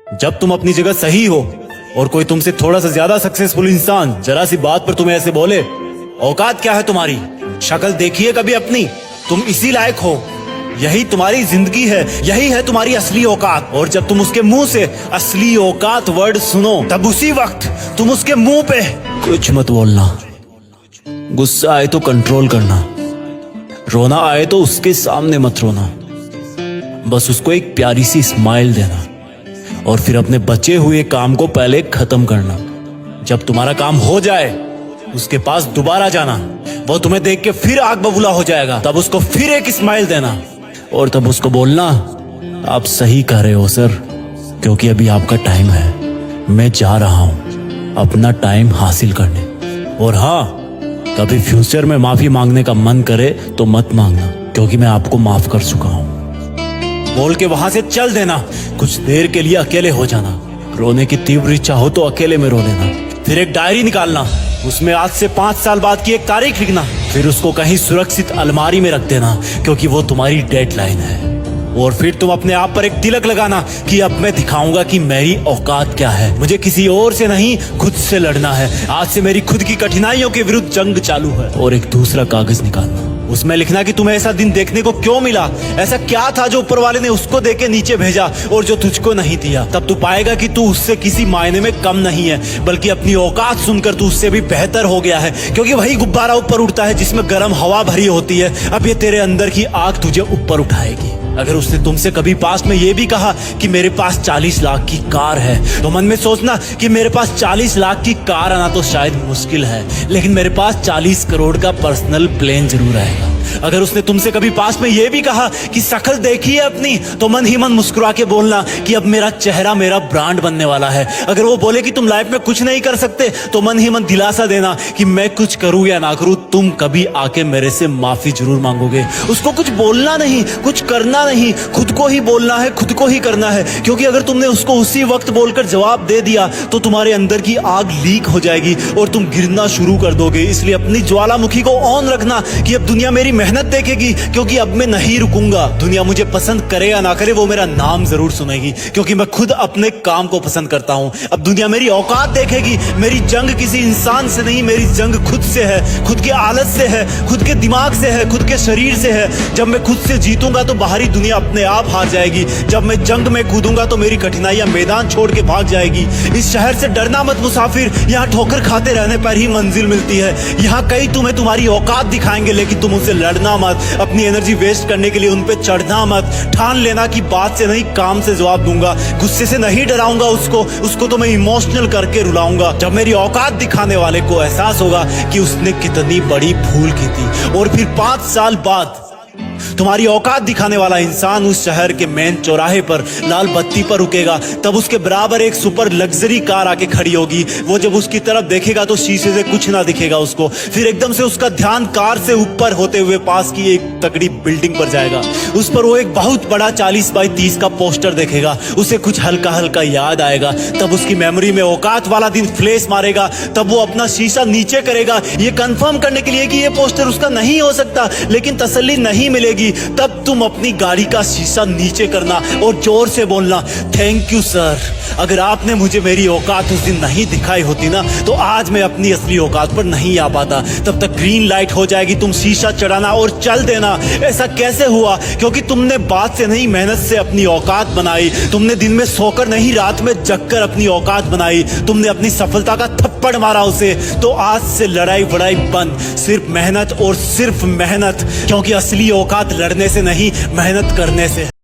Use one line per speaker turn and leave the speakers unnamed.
जब तुम अपनी जगह सही हो और कोई तुमसे थोड़ा सा ज्यादा सक्सेसफुल इंसान जरा सी बात पर तुम्हें ऐसे बोले, औकात क्या है तुम्हारी, शक्ल देखिए कभी अपनी, तुम इसी लायक हो, यही तुम्हारी जिंदगी है, यही है तुम्हारी असली औकात। और जब तुम उसके मुंह से असली औकात वर्ड सुनो, तब उसी वक्त तुम उसके मुंह पे कुछ मत बोलना। गुस्सा आए तो कंट्रोल करना, रोना आए तो उसके सामने मत रोना, बस उसको एक प्यारी सी स्माइल देना और फिर अपने बचे हुए काम को पहले खत्म करना। जब तुम्हारा काम हो जाए उसके पास दोबारा जाना, वो तुम्हें देख के फिर आग बबूला हो जाएगा, तब उसको फिर एक स्माइल देना और तब उसको बोलना, आप सही कह रहे हो सर, क्योंकि अभी आपका टाइम है, मैं जा रहा हूं अपना टाइम हासिल करने। और हाँ, कभी फ्यूचर में माफी मांगने का मन करे तो मत मांगना, क्योंकि मैं आपको माफ कर चुका हूं। बोल के वहां से चल देना, कुछ देर के लिए अकेले हो जाना, रोने की तीव्र इच्छा हो तो अकेले में रो लेना, फिर एक डायरी निकालना, उसमें आज से 5 साल बाद की एक तारीख लिखना, फिर उसको कहीं सुरक्षित अलमारी में रख देना, क्योंकि वो तुम्हारी डेडलाइन है। और फिर तुम अपने आप पर एक तिलक लगाना कि अब मैं दिखाऊंगा कि मेरी औकात क्या है, मुझे किसी और से नहीं खुद से लड़ना है, आज से मेरी खुद की कठिनाइयों के विरुद्ध जंग चालू है। और एक दूसरा कागज निकालना, उसमें लिखना कि तुम्हें ऐसा दिन देखने को क्यों मिला, ऐसा क्या था जो ऊपर वाले ने उसको देके नीचे भेजा और जो तुझको नहीं दिया। तब तू पाएगा कि तू उससे किसी मायने में कम नहीं है, बल्कि अपनी औकात सुनकर तू उससे भी बेहतर हो गया है, क्योंकि वही गुब्बारा ऊपर उड़ता है जिसमें गर्म हवा भरी होती है। अब ये तेरे अंदर की आग तुझे ऊपर उठाएगी। अगर उसने तुमसे कभी पास्ट में ये भी कहा कि मेरे पास 40 लाख की कार है, तो मन में सोचना कि मेरे पास 40 लाख की कार आना तो शायद मुश्किल है, लेकिन मेरे पास 40 करोड़ का पर्सनल प्लेन जरूर आएगा। अगर उसने तुमसे कभी पास में ये भी कहा कि शक्ल देखिए अपनी, तो मन ही मन मुस्कुरा के बोलना कि अब मेरा चेहरा मेरा ब्रांड बनने वाला है। अगर वो बोले कि तुम लाइफ में कुछ नहीं कर सकते, तो मन ही मन दिलासा देना कि मैं कुछ करूं या ना करूं, तुम कभी आके मेरे से माफी जरूर मांगोगे। उसको कुछ बोलना नहीं, कुछ करना नहीं, खुद को ही बोलना है, खुद को ही करना है, क्योंकि अगर तुमने उसको उसी वक्त बोलकर जवाब दे दिया तो तुम्हारे अंदर की आग लीक हो जाएगी और तुम गिरना शुरू कर दोगे। इसलिए अपनी ज्वालामुखी को ऑन रखना कि अब दुनिया मेरी मेहनत देखेगी, क्योंकि अब मैं नहीं रुकूंगा। दुनिया मुझे पसंद करे या ना करे, वो मेरा नाम जरूर सुनेगी, क्योंकि मैं खुद अपने काम को पसंद करता हूं। अब दुनिया मेरी औकात देखेगी। मेरी जंग किसी इंसान से नहीं, मेरी जंग खुद से है, खुद के आलत से है, खुद के दिमाग से है, खुद के शरीर से है। जब मैं खुद से जीतूंगा तो बाहरी दुनिया अपने आप हार जाएगी। जब मैं जंग में कूदूंगा तो मेरी कठिनाइयां मैदान छोड़ के भाग जाएगी। इस शहर से डरना मत मुसाफिर, यहाँ ठोकर खाते रहने पर ही मंजिल मिलती है। यहाँ कई तुम्हें तुम्हारी औकात दिखाएंगे, लेकिन तुम उनसे लड़ना मत, अपनी एनर्जी वेस्ट करने के लिए उन पे चढ़ना मत। ठान लेना कि बात से नहीं काम से जवाब दूंगा, गुस्से से नहीं डराऊंगा उसको तो मैं इमोशनल करके रुलाऊंगा। जब मेरी औकात दिखाने वाले को एहसास होगा कि उसने कितनी बड़ी भूल की थी, और फिर 5 साल बाद तुम्हारी औकात दिखाने वाला इंसान उस शहर के मेन चौराहे पर लाल बत्ती पर रुकेगा, तब उसके बराबर एक सुपर लग्जरी कार आके खड़ी होगी। वो जब उसकी तरफ देखेगा तो शीशे से कुछ ना दिखेगा उसको, फिर एकदम से उसका ध्यान कार से ऊपर होते हुए पास की एक तगड़ी बिल्डिंग पर जाएगा। उस पर वो एक बहुत बड़ा 40 बाई 30 का पोस्टर देखेगा। उसे कुछ हल्का हल्का याद आएगा, तब उसकी मेमोरी में औकात वाला दिन फ्लैश मारेगा। तब वो अपना शीशा नीचे करेगा, ये कंफर्म करने के लिए कि ये पोस्टर उसका नहीं हो सकता, लेकिन तसल्ली नहीं मिलेगी। तब तुम अपनी गाड़ी का शीशा नीचे करना और जोर से बोलना, थैंक यू सर, अगर आपने मुझे मेरी औकात उस दिन नहीं दिखाई होती ना, तो आज मैं अपनी असली औकात पर नहीं आ पाता। तब तक ग्रीन लाइट हो जाएगी, तुम शीशा चढ़ाना और चल देना। ऐसा कैसे हुआ? क्योंकि तुमने बात से नहीं मेहनत से अपनी औकात बनाई। तुमने दिन में सोकर नहीं रात में जगकर अपनी औकात बनाई। तुमने अपनी सफलता का थप्पड़ मारा उसे। तो आज से लड़ाई वड़ाई बंद, सिर्फ मेहनत और सिर्फ मेहनत, क्योंकि असली औकात लड़ने से नहीं मेहनत करने से।